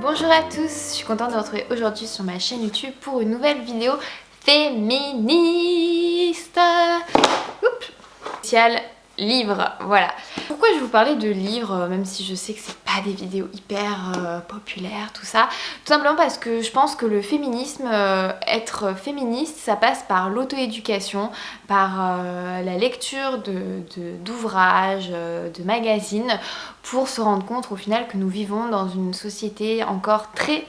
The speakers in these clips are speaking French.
Bonjour à tous, je suis contente de vous retrouver aujourd'hui sur ma chaîne YouTube pour une nouvelle vidéo féministe. Oups. Spécial livre, voilà. Pourquoi je vous parlais de livres, même si je sais que c'est pas des vidéos hyper populaires, tout ça. Tout simplement parce que je pense que le féminisme, être féministe, ça passe par l'auto-éducation, par la lecture d'ouvrages, de magazines, pour se rendre compte au final que nous vivons dans une société encore très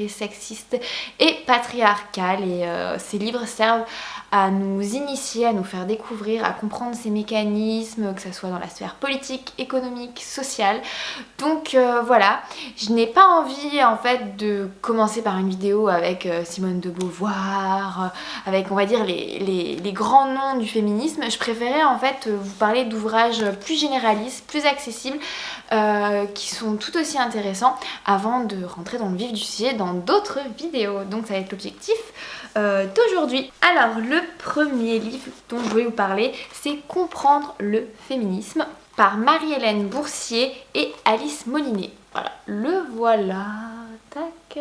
sexiste et patriarcale. Et ces livres servent à nous initier, à nous faire découvrir, à comprendre ces mécanismes, que ce soit dans la sphère politique, économique, sociale. Donc voilà, je n'ai pas envie en fait de commencer par une vidéo avec Simone de Beauvoir, avec on va dire les grands noms du féminisme. Je préférais en fait vous parler d'ouvrages plus généralistes, plus accessibles, qui sont tout aussi intéressants avant de rentrer dans le vif du sujet dans d'autres vidéos. Donc ça va être l'objectif d'aujourd'hui. Alors le premier livre dont je voulais vous parler, c'est Comprendre le féminisme par Marie-Hélène Boursier et Alice Molinet. Voilà, le voilà. Tac.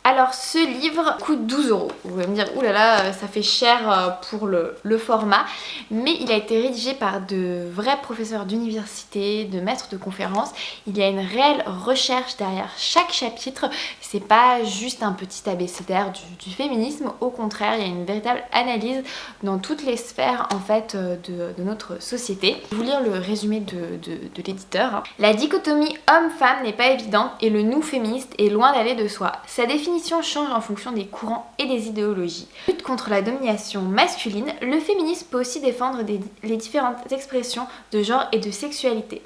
Alors ce livre coûte 12 €. Vous allez me dire, oulala, ça fait cher pour le format. Mais il a été rédigé par de vrais professeurs d'université, de maîtres de conférences. Il y a une réelle recherche derrière chaque chapitre. C'est pas juste un petit abécédaire du féminisme. Au contraire, il y a une véritable analyse dans toutes les sphères en fait de notre société. Je vais vous lire le résumé de l'éditeur. La dichotomie homme-femme n'est pas évidente et le nous féministe est loin d'aller de soi. Sa définition change en fonction des courants et des idéologies. Lutte contre la domination masculine, le féminisme peut aussi défendre les différentes expressions de genre et de sexualité.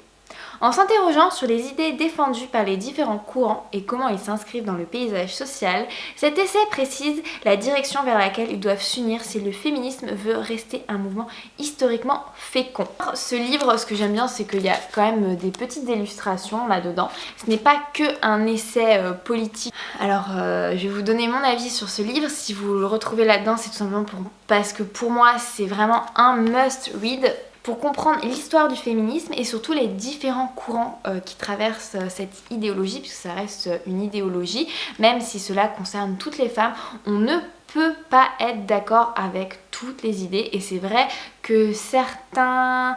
En s'interrogeant sur les idées défendues par les différents courants et comment ils s'inscrivent dans le paysage social, cet essai précise la direction vers laquelle ils doivent s'unir si le féminisme veut rester un mouvement historiquement fécond. Ce livre, ce que j'aime bien, c'est qu'il y a quand même des petites illustrations là-dedans. Ce n'est pas que un essai politique. Alors, je vais vous donner mon avis sur ce livre. Si vous le retrouvez là-dedans, c'est tout simplement parce que pour moi, c'est vraiment un must-read pour comprendre l'histoire du féminisme et surtout les différents courants qui traversent cette idéologie, puisque ça reste une idéologie, même si cela concerne toutes les femmes, on ne peut pas être d'accord avec toutes les idées et c'est vrai que certaines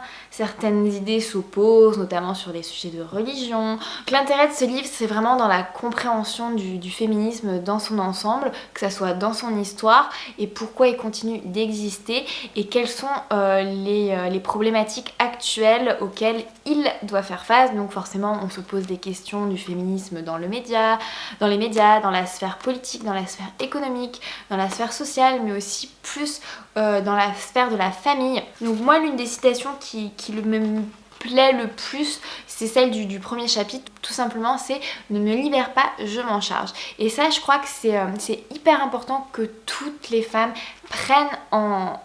idées s'opposent, notamment sur les sujets de religion. L'intérêt de ce livre, c'est vraiment dans la compréhension du féminisme dans son ensemble, que ça soit dans son histoire et pourquoi il continue d'exister et quelles sont les problématiques actuelles auxquelles il doit faire face. Donc forcément, on se pose des questions du féminisme dans les médias, dans la sphère politique, dans la sphère économique, dans la sphère sociale, mais aussi plus dans la sphère de la famille. Donc moi, l'une des citations qui me plaît le plus, c'est celle du premier chapitre. Tout simplement, c'est « Ne me libère pas, je m'en charge ». Et ça, je crois que c'est hyper important que toutes les femmes prennent en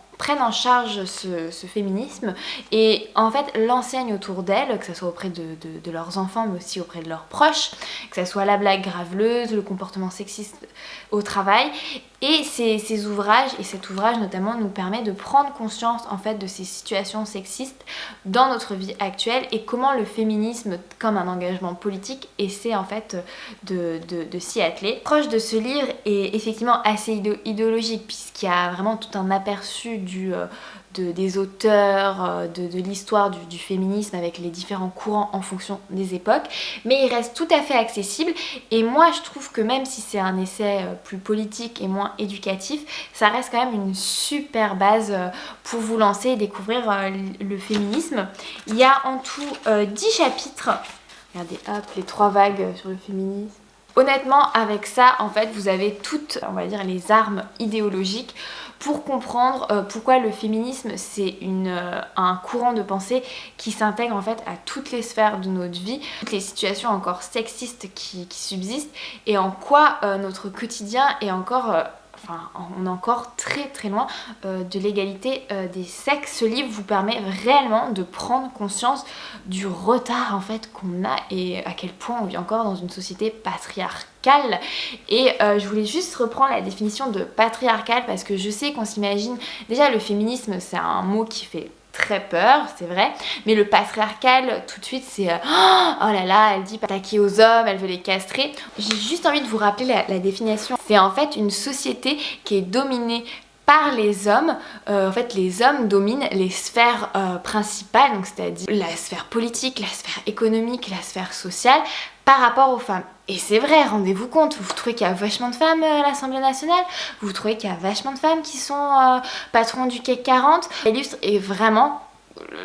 charge ce féminisme et en fait l'enseignent autour d'elles, que ce soit auprès de leurs enfants mais aussi auprès de leurs proches, que ce soit la blague graveleuse, le comportement sexiste au travail. Et ces ouvrages, et cet ouvrage notamment, nous permet de prendre conscience en fait de ces situations sexistes dans notre vie actuelle et comment le féminisme, comme un engagement politique, essaie en fait de s'y atteler. Proche de ce livre est effectivement assez idéologique puisqu'il y a vraiment tout un aperçu des auteurs, de l'histoire du féminisme avec les différents courants en fonction des époques, mais il reste tout à fait accessible et moi je trouve que même si c'est un essai plus politique et moins éducatif, ça reste quand même une super base pour vous lancer et découvrir le féminisme. Il y a en tout 10 chapitres. Regardez, hop, les 3 vagues sur le féminisme. Honnêtement, avec ça, en fait, vous avez toutes, on va dire, les armes idéologiques pour comprendre pourquoi le féminisme, c'est un courant de pensée qui s'intègre en fait à toutes les sphères de notre vie, toutes les situations encore sexistes qui subsistent et en quoi notre quotidien est encore... on est encore très loin de l'égalité des sexes. Ce livre vous permet réellement de prendre conscience du retard en fait qu'on a et à quel point on vit encore dans une société patriarcale. Et je voulais juste reprendre la définition de patriarcale parce que je sais qu'on s'imagine... Déjà le féminisme c'est un mot qui fait très peur, c'est vrai, mais le patriarcal, tout de suite, c'est oh là là, elle dit pas attaquer aux hommes, elle veut les castrer. J'ai juste envie de vous rappeler la définition. C'est en fait une société qui est dominée par les hommes. En fait, les hommes dominent les sphères principales, donc c'est-à-dire la sphère politique, la sphère économique, la sphère sociale, par rapport aux femmes. Et c'est vrai, rendez-vous compte, vous trouvez qu'il y a vachement de femmes à l'Assemblée nationale, vous trouvez qu'il y a vachement de femmes qui sont patrons du CAC 40, ça illustre et vraiment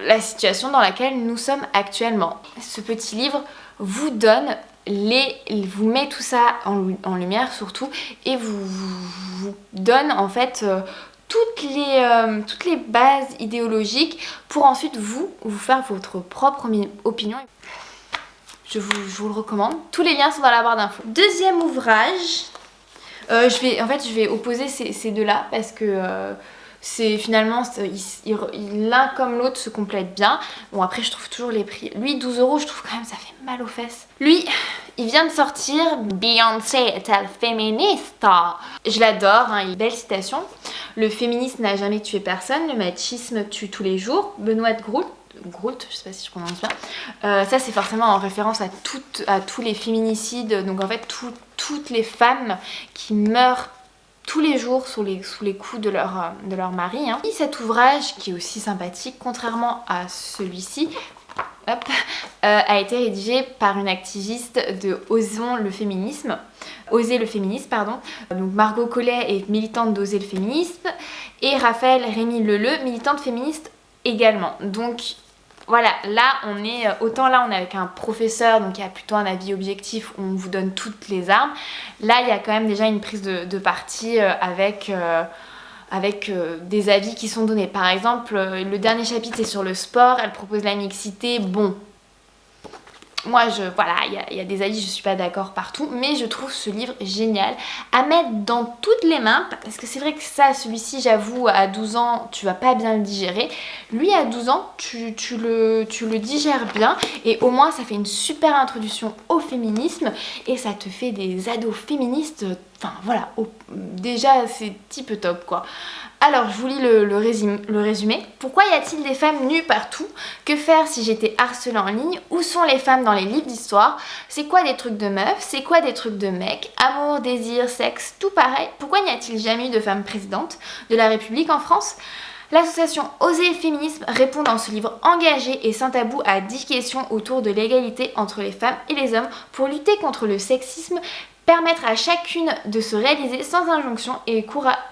la situation dans laquelle nous sommes actuellement. Ce petit livre vous donne vous met tout ça en lumière surtout, et vous donne en fait toutes les bases idéologiques pour ensuite vous faire votre propre opinion. Je vous le recommande. Tous les liens sont dans la barre d'infos. Deuxième ouvrage, je vais opposer ces deux-là parce que c'est finalement, l'un comme l'autre se complètent bien. Bon, après, je trouve toujours les prix. Lui, 12 €, je trouve quand même, ça fait mal aux fesses. Lui, il vient de sortir Beyoncé est-elle féministe? Je l'adore, hein, une belle citation. Le féminisme n'a jamais tué personne, le machisme tue tous les jours. Benoît Groult, je sais pas si je prononce bien. Ça, c'est forcément en référence à tous les féminicides. Donc en fait, toutes les femmes qui meurent tous les jours sous les coups de leur mari. Hein. Et cet ouvrage, qui est aussi sympathique, contrairement à celui-ci, a été rédigé par une activiste de Oser le féminisme, pardon. Donc Margot Collet est militante d'Oser le féminisme et Raphaël Rémy Leleu, militante féministe également. Donc voilà, là on est avec un professeur, donc il y a plutôt un avis objectif où on vous donne toutes les armes. Là il y a quand même déjà une prise de parti avec des avis qui sont donnés. Par exemple, le dernier chapitre c'est sur le sport, elle propose la mixité. Bon, moi il y a des avis, je suis pas d'accord partout, mais je trouve ce livre génial à mettre dans toutes les mains, parce que c'est vrai que celui-ci, j'avoue, à 12 ans tu vas pas bien le digérer. Lui, à 12 ans tu le digères bien, et au moins ça fait une super introduction au féminisme et ça te fait des ados féministes. Enfin voilà, déjà c'est type top quoi. Alors, je vous lis le résumé. Pourquoi y a-t-il des femmes nues partout? Que faire si j'étais harcelée en ligne? Où sont les femmes dans les livres d'histoire? C'est quoi des trucs de meufs? C'est quoi des trucs de mecs? Amour, désir, sexe, tout pareil. Pourquoi n'y a-t-il jamais eu de femmes présidentes de la République en France? L'association Oser le féminisme répond dans ce livre engagé et sans tabou à 10 questions autour de l'égalité entre les femmes et les hommes pour lutter contre le sexisme, permettre à chacune de se réaliser sans injonction et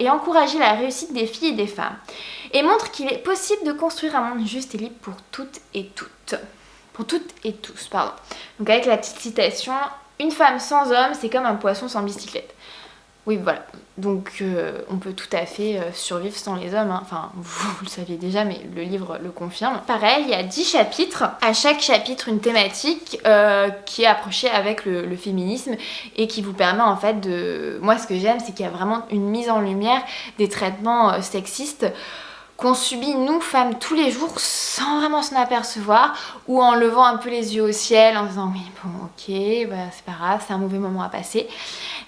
encourager la réussite des filles et des femmes. Et montre qu'il est possible de construire un monde juste et libre pour toutes et toutes. Pour toutes et tous, pardon. Donc avec la petite citation, une femme sans homme, c'est comme un poisson sans bicyclette. Oui, voilà. Donc on peut tout à fait survivre sans les hommes. Hein. Enfin, vous le saviez déjà, mais le livre le confirme. Pareil, il y a 10 chapitres. À chaque chapitre, une thématique qui est approchée avec le féminisme et qui vous permet en fait de... Moi, ce que j'aime, c'est qu'il y a vraiment une mise en lumière des traitements sexistes qu'on subit, nous, femmes, tous les jours sans vraiment s'en apercevoir, ou en levant un peu les yeux au ciel, en disant « Oui, bon, ok, bah, c'est pas grave, c'est un mauvais moment à passer ».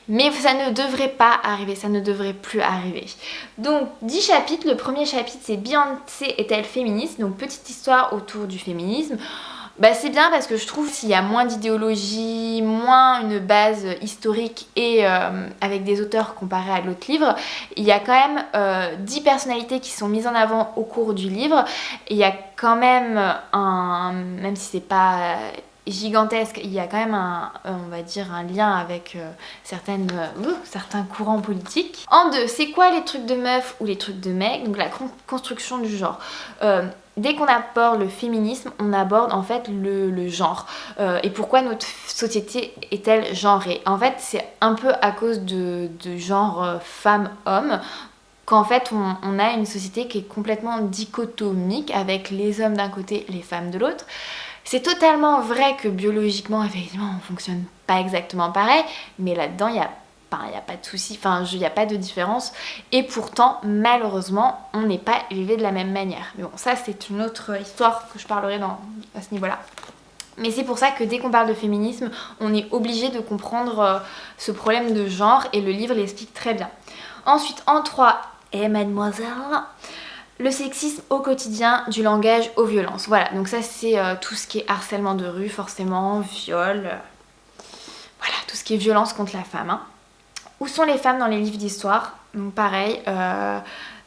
Mais ça ne devrait pas arriver, ça ne devrait plus arriver. Donc 10 chapitres, le premier chapitre c'est Beyoncé est-elle féministe? Donc petite histoire autour du féminisme. Bah, c'est bien parce que je trouve qu'il y a moins d'idéologie, moins une base historique et avec des auteurs comparés à l'autre livre, il y a quand même 10 personnalités qui sont mises en avant au cours du livre. Il y a quand même même si c'est pas gigantesque, il y a quand même on va dire un lien avec certains courants politiques. En deux, c'est quoi les trucs de meufs ou les trucs de mecs? Donc la construction du genre. Dès qu'on aborde le féminisme, on aborde en fait le genre. Et pourquoi notre société est-elle genrée? En fait, c'est un peu à cause de genre femme-homme qu'en fait on a une société qui est complètement dichotomique avec les hommes d'un côté, les femmes de l'autre. C'est totalement vrai que biologiquement, effectivement, on fonctionne pas exactement pareil, mais là-dedans, il y a pas de souci, il n'y a pas de différence. Et pourtant, malheureusement, on n'est pas élevé de la même manière. Mais bon, ça, c'est une autre histoire que je parlerai à ce niveau-là. Mais c'est pour ça que dès qu'on parle de féminisme, on est obligé de comprendre ce problème de genre, et le livre l'explique très bien. Ensuite, en 3, et mademoiselle... Le sexisme au quotidien, du langage aux violences. Voilà, donc ça c'est tout ce qui est harcèlement de rue, forcément, viol, voilà, tout ce qui est violence contre la femme. Hein. Où sont les femmes dans les livres d'histoire? Donc pareil,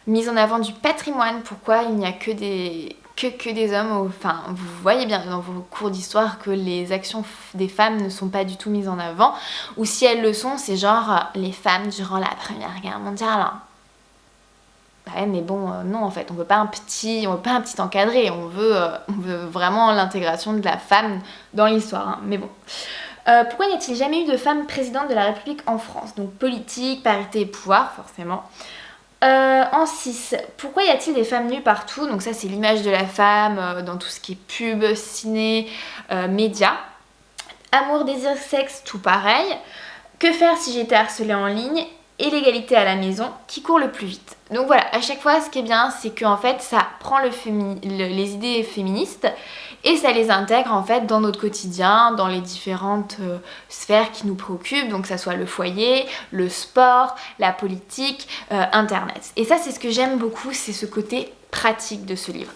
mise en avant du patrimoine, pourquoi il n'y a que des hommes, enfin vous voyez bien dans vos cours d'histoire que les actions des femmes ne sont pas du tout mises en avant, ou si elles le sont, c'est genre les femmes durant la Première Guerre mondiale. Hein. Ouais, mais bon, non en fait, on veut pas un petit encadré, on veut vraiment l'intégration de la femme dans l'histoire, hein. Mais bon. Pourquoi n'y a-t-il jamais eu de femme présidente de la République en France? Donc politique, parité et pouvoir, forcément. En 6, pourquoi y a-t-il des femmes nues partout? Donc ça c'est l'image de la femme dans tout ce qui est pub, ciné, médias. Amour, désir, sexe, tout pareil. Que faire si j'étais harcelée en ligne? Et l'égalité à la maison, qui court le plus vite. Donc voilà, à chaque fois ce qui est bien c'est qu'en fait ça prend les idées féministes et ça les intègre en fait dans notre quotidien, dans les différentes sphères qui nous préoccupent, donc que ça soit le foyer, le sport, la politique, internet. Et ça c'est ce que j'aime beaucoup, c'est ce côté pratique de ce livre.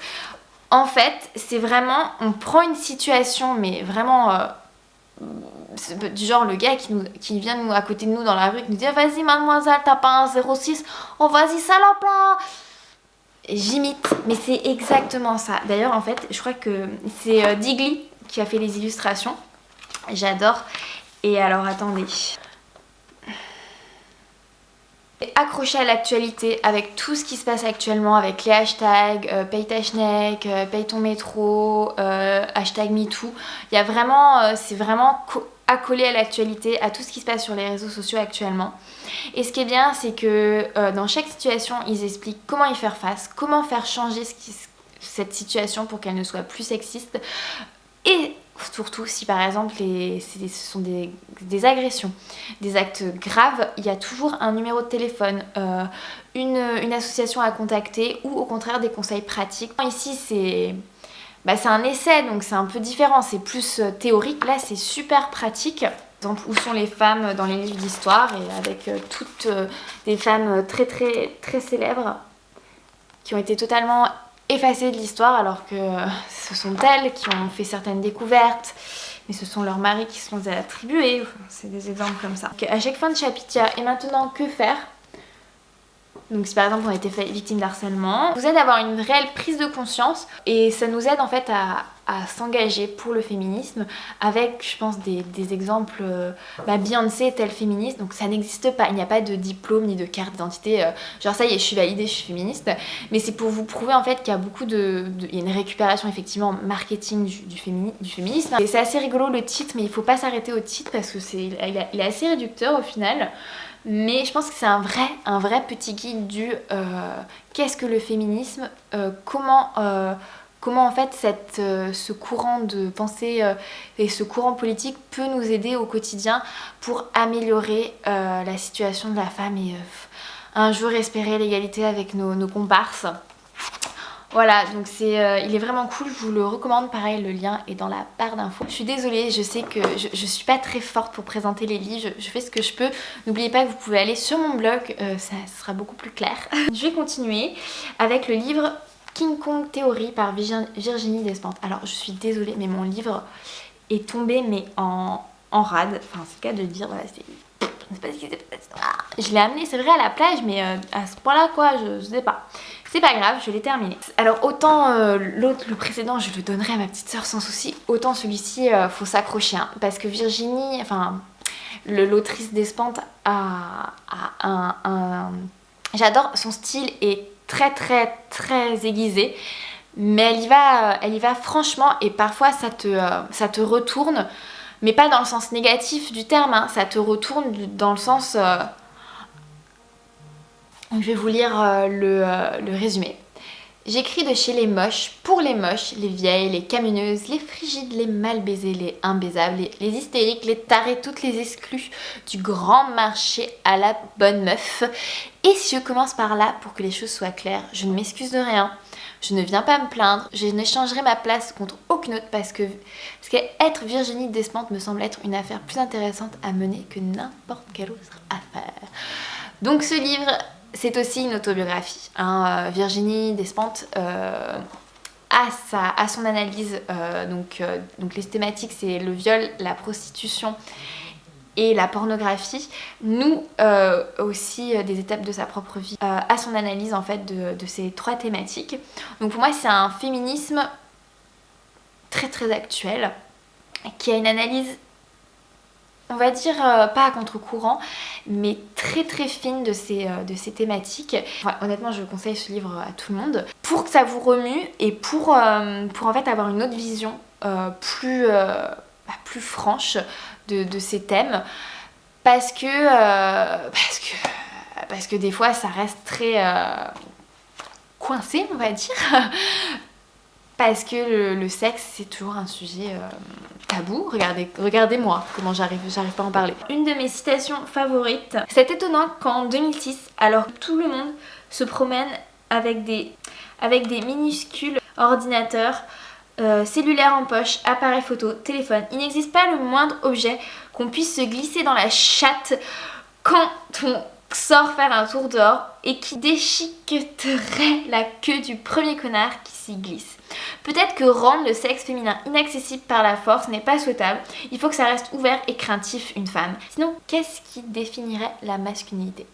En fait c'est vraiment, on prend une situation mais vraiment... du genre le gars qui vient à côté de nous dans la rue qui nous dit vas-y mademoiselle t'as pas un 06, oh vas-y salope là, j'imite mais c'est exactement ça. D'ailleurs en fait je crois que c'est Digli qui a fait les illustrations, j'adore. Et alors attendez, accroché à l'actualité avec tout ce qui se passe actuellement, avec les hashtags paye ta schneck, paye ton métro, hashtag MeToo. Il y a vraiment, c'est vraiment accolé à l'actualité, à tout ce qui se passe sur les réseaux sociaux actuellement. Et ce qui est bien, c'est que dans chaque situation, ils expliquent comment y faire face, comment faire changer cette situation pour qu'elle ne soit plus sexiste. Et surtout si par exemple ce sont des agressions, des actes graves, il y a toujours un numéro de téléphone, une association à contacter ou au contraire des conseils pratiques. Ici c'est un essai donc c'est un peu différent, c'est plus théorique, là c'est super pratique. Par exemple, où sont les femmes dans les livres d'histoire et avec toutes des femmes très très très célèbres qui ont été totalement effacées de l'histoire alors que ce sont elles qui ont fait certaines découvertes, mais ce sont leurs maris qui se sont attribués. C'est des exemples comme ça. Donc, à chaque fin de chapitre, il y a et maintenant que faire. Donc si par exemple on a été victime d'harcèlement, ça nous aide à avoir une réelle prise de conscience et ça nous aide en fait à s'engager pour le féminisme avec je pense des exemples, Beyoncé est-elle féministe, donc ça n'existe pas, il n'y a pas de diplôme ni de carte d'identité, genre ça y est je suis validée, je suis féministe, mais c'est pour vous prouver en fait qu'il y a beaucoup il y a une récupération effectivement marketing du féminisme. Et c'est assez rigolo le titre, mais il faut pas s'arrêter au titre parce que il est assez réducteur au final. Mais je pense que c'est un vrai petit guide du qu'est-ce que le féminisme, comment en fait ce courant de pensée et ce courant politique peut nous aider au quotidien pour améliorer la situation de la femme et un jour espérer l'égalité avec nos comparses. Voilà, donc il est vraiment cool, je vous le recommande, pareil le lien est dans la barre d'infos. Je suis désolée, je sais que je suis pas très forte pour présenter les livres, je fais ce que je peux. N'oubliez pas que vous pouvez aller sur mon blog, ça sera beaucoup plus clair. Je vais continuer avec le livre King Kong Theory par Virginie Despentes. Alors je suis désolée mais mon livre est tombé mais en rade, enfin c'est le cas de le dire, voilà, je sais pas ce qui s'est passé. Je l'ai amené c'est vrai à la plage mais à ce point là quoi, je sais pas. C'est pas grave, je l'ai terminé. Alors autant le précédent je le donnerai à ma petite soeur sans souci, autant celui-ci faut s'accrocher hein, parce que Virginie, enfin l'autrice Despentes a j'adore son style est très très très aiguisé, mais elle y va franchement et parfois ça te retourne, mais pas dans le sens négatif du terme, hein, ça te retourne dans le sens... Je vais vous lire le résumé. J'écris de chez les moches, pour les moches, les vieilles, les camionneuses, les frigides, les mal baisées, les imbaisables, les hystériques, les tarés, toutes les exclues du grand marché à la bonne meuf. Et si je commence par là pour que les choses soient claires, je ne m'excuse de rien. Je ne viens pas me plaindre, je n'échangerai ma place contre aucune autre parce qu'être Virginie Despentes me semble être une affaire plus intéressante à mener que n'importe quelle autre affaire. Donc ce livre C'est aussi une autobiographie. Hein. Virginie Despentes a son analyse, donc les thématiques c'est le viol, la prostitution et la pornographie, nous aussi des étapes de sa propre vie, à son analyse en fait de ces 3 thématiques. Donc pour moi c'est un féminisme très très actuel, qui a une analyse, on va dire pas à contre-courant, mais très très fine de ces thématiques. Enfin, honnêtement je conseille ce livre à tout le monde, pour que ça vous remue et pour en fait avoir une autre vision plus franche de ces thèmes, parce que des fois ça reste très coincé, on va dire, parce que le sexe c'est toujours un sujet tabou. Regardez-moi comment j'arrive pas à en parler. Une de mes citations favorites: c'est étonnant qu'en 2006, alors que tout le monde se promène avec des minuscules ordinateurs, cellulaire en poche, appareil photo, téléphone, il n'existe pas le moindre objet qu'on puisse se glisser dans la chatte quand on sort faire un tour dehors et qui déchiqueterait la queue du premier connard qui s'y glisse. Peut-être que rendre le sexe féminin inaccessible par la force n'est pas souhaitable, il faut que ça reste ouvert et craintif une femme. Sinon, qu'est-ce qui définirait la masculinité?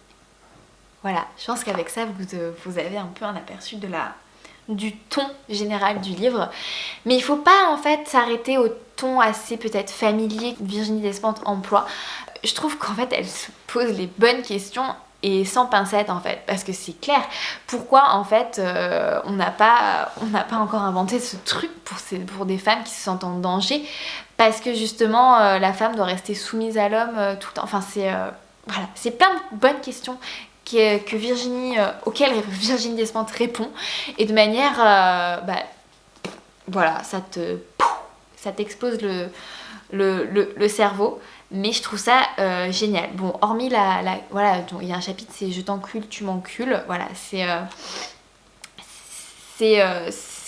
Voilà, je pense qu'avec ça vous avez un peu un aperçu du ton général du livre, mais il faut pas en fait s'arrêter au ton assez peut-être familier que Virginie Despentes emploie. Je trouve qu'en fait elle se pose les bonnes questions et sans pincette en fait, parce que c'est clair pourquoi en fait on n'a pas encore inventé ce truc pour des femmes qui se sentent en danger, parce que justement la femme doit rester soumise à l'homme tout le temps. Enfin voilà, c'est plein de bonnes questions auquel Virginie Despentes répond, et de manière voilà, ça t'explose le cerveau, mais je trouve ça génial. Bon, hormis voilà, il y a un chapitre, c'est je t'encule, tu m'encules, voilà, c'est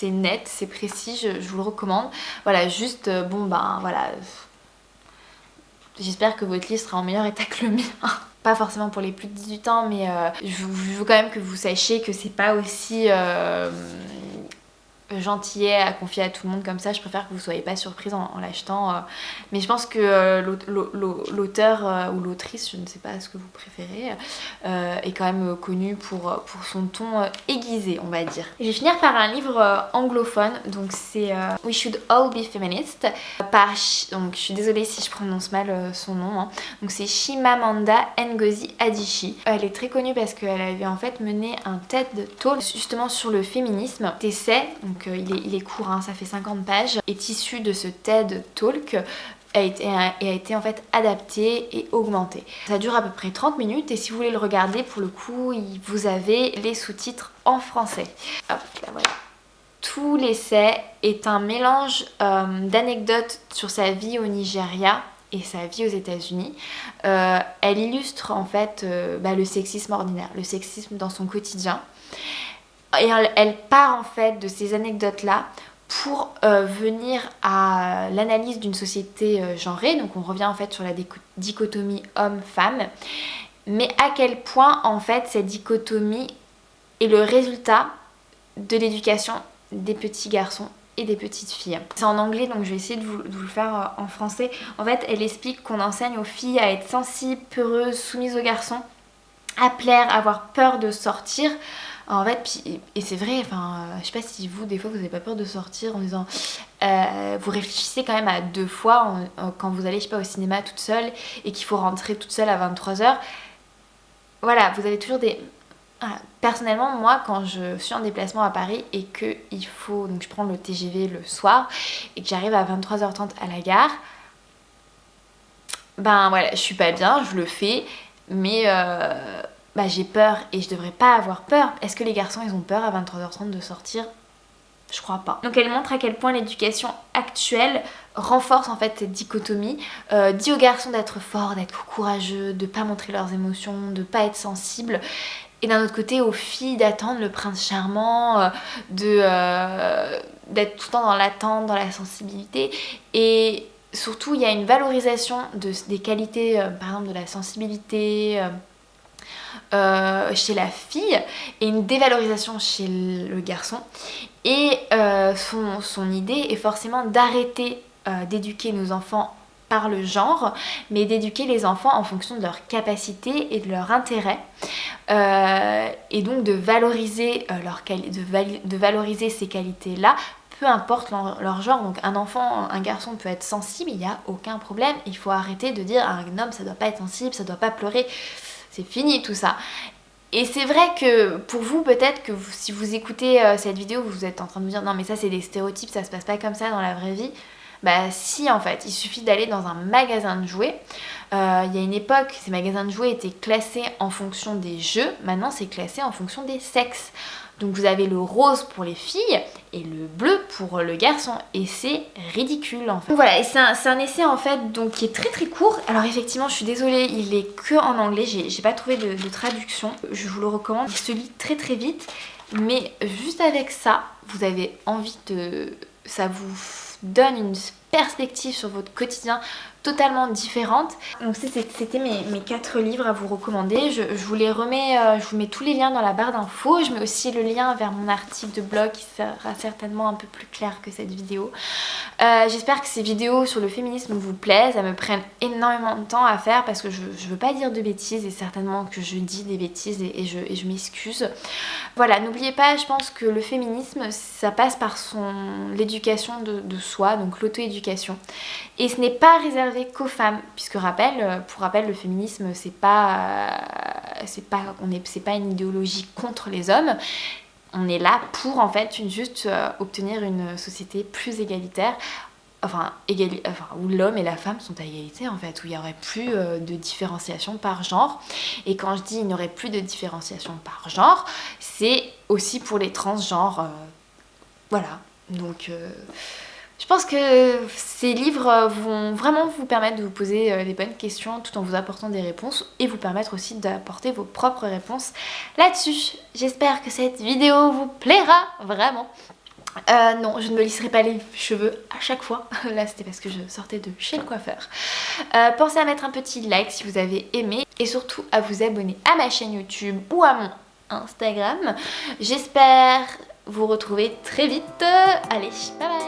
net, c'est précis, je vous le recommande. Voilà, juste voilà, j'espère que votre livre sera en meilleur état que le mien. Pas forcément pour les plus de 18 ans, mais je veux quand même que vous sachiez que c'est pas aussi gentillet à confier à tout le monde comme ça. Je préfère que vous soyez pas surprise en l'achetant, mais je pense que l'auteur ou l'autrice, je ne sais pas ce que vous préférez, est quand même connu pour son ton aiguisé, on va dire. Je vais finir par un livre anglophone, donc c'est We Should All Be Feminist, donc je suis désolée si je prononce mal son nom, hein. Donc c'est Chimamanda Ngozi Adichie. Elle est très connue parce qu'elle avait en fait mené un TED Talk justement sur le féminisme. Essai, donc il est court, hein, ça fait 50 pages, est issu de ce TED Talk, a été en fait adapté et augmenté. Ça dure à peu près 30 minutes, et si vous voulez le regarder, pour le coup, vous avez les sous-titres en français. Hop, là voilà. Tout l'essai est un mélange d'anecdotes sur sa vie au Nigeria et sa vie aux États-Unis. Elle illustre en fait le sexisme ordinaire, le sexisme dans son quotidien. Et elle part en fait de ces anecdotes-là pour venir à l'analyse d'une société genrée. Donc on revient en fait sur la dichotomie homme-femme, mais à quel point en fait cette dichotomie est le résultat de l'éducation des petits garçons et des petites filles. C'est en anglais, donc je vais essayer de vous le faire en français. En fait, elle explique qu'on enseigne aux filles à être sensibles, peureuses, soumises aux garçons, à plaire, à avoir peur de sortir. En fait, et c'est vrai, enfin, je sais pas si vous, des fois, vous n'avez pas peur de sortir en disant... vous réfléchissez quand même à 2 fois quand vous allez, je sais pas, au cinéma toute seule et qu'il faut rentrer toute seule à 23h. Voilà, vous avez toujours des... Voilà. Personnellement, moi, quand je suis en déplacement à Paris et que il faut... Donc je prends le TGV le soir et que j'arrive à 23h30 à la gare, voilà, je suis pas bien, je le fais, mais... j'ai peur, et je devrais pas avoir peur. Est-ce que les garçons ils ont peur à 23h30 de sortir? Je crois pas. Donc elle montre à quel point l'éducation actuelle renforce en fait cette dichotomie, dit aux garçons d'être forts, d'être courageux, de pas montrer leurs émotions, de pas être sensibles, et d'un autre côté aux filles d'attendre le prince charmant, d'être tout le temps dans l'attente, dans la sensibilité. Et surtout il y a une valorisation des qualités, par exemple de la sensibilité, chez la fille et une dévalorisation chez le garçon. Et son idée est forcément d'arrêter d'éduquer nos enfants par le genre, mais d'éduquer les enfants en fonction de leurs capacités et de leur intérêt, et donc de valoriser, de valoriser ces qualités-là, peu importe leur genre. Donc un enfant, un garçon peut être sensible, il n'y a aucun problème, il faut arrêter de dire un homme ça doit pas être sensible, ça doit pas pleurer, c'est fini tout ça. Et c'est vrai que pour vous, peut-être que si vous écoutez cette vidéo, vous êtes en train de vous dire non mais ça c'est des stéréotypes, ça se passe pas comme ça dans la vraie vie. Bah si, en fait, il suffit d'aller dans un magasin de jouets. Il y a une époque, ces magasins de jouets étaient classés en fonction des jeux. Maintenant, c'est classé en fonction des sexes. Donc vous avez le rose pour les filles et le bleu pour le garçon. Et c'est ridicule en fait. Donc voilà, et c'est un essai en fait donc, qui est très très court. Alors effectivement, je suis désolée, il est que en anglais. J'ai pas trouvé de traduction. Je vous le recommande. Il se lit très très vite. Mais juste avec ça, vous avez envie de... Ça vous donne une perspective sur votre quotidien totalement différente. Donc c'était mes 4 livres à vous recommander. Je vous les remets, je vous mets tous les liens dans la barre d'infos. Je mets aussi le lien vers mon article de blog qui sera certainement un peu plus clair que cette vidéo. J'espère que ces vidéos sur le féminisme vous plaisent. Elles me prennent énormément de temps à faire parce que je veux pas dire de bêtises et certainement que je dis des bêtises et je m'excuse. Voilà, n'oubliez pas, je pense que le féminisme, ça passe par l'éducation de soi, donc l'auto-éducation. Et ce n'est pas réservé qu'aux femmes, puisque pour rappel, le féminisme, c'est pas une idéologie contre les hommes. On est là pour en fait juste obtenir une société plus égalitaire, où l'homme et la femme sont à égalité en fait, où il n'y aurait plus de différenciation par genre. Et quand je dis il n'y aurait plus de différenciation par genre, c'est aussi pour les transgenres. Voilà, donc... Je pense que ces livres vont vraiment vous permettre de vous poser les bonnes questions tout en vous apportant des réponses et vous permettre aussi d'apporter vos propres réponses là-dessus. J'espère que cette vidéo vous plaira vraiment. Non, je ne me lisserai pas les cheveux à chaque fois. Là, c'était parce que je sortais de chez le coiffeur. Pensez à mettre un petit like si vous avez aimé et surtout à vous abonner à ma chaîne YouTube ou à mon Instagram. J'espère vous retrouver très vite. Allez, bye bye!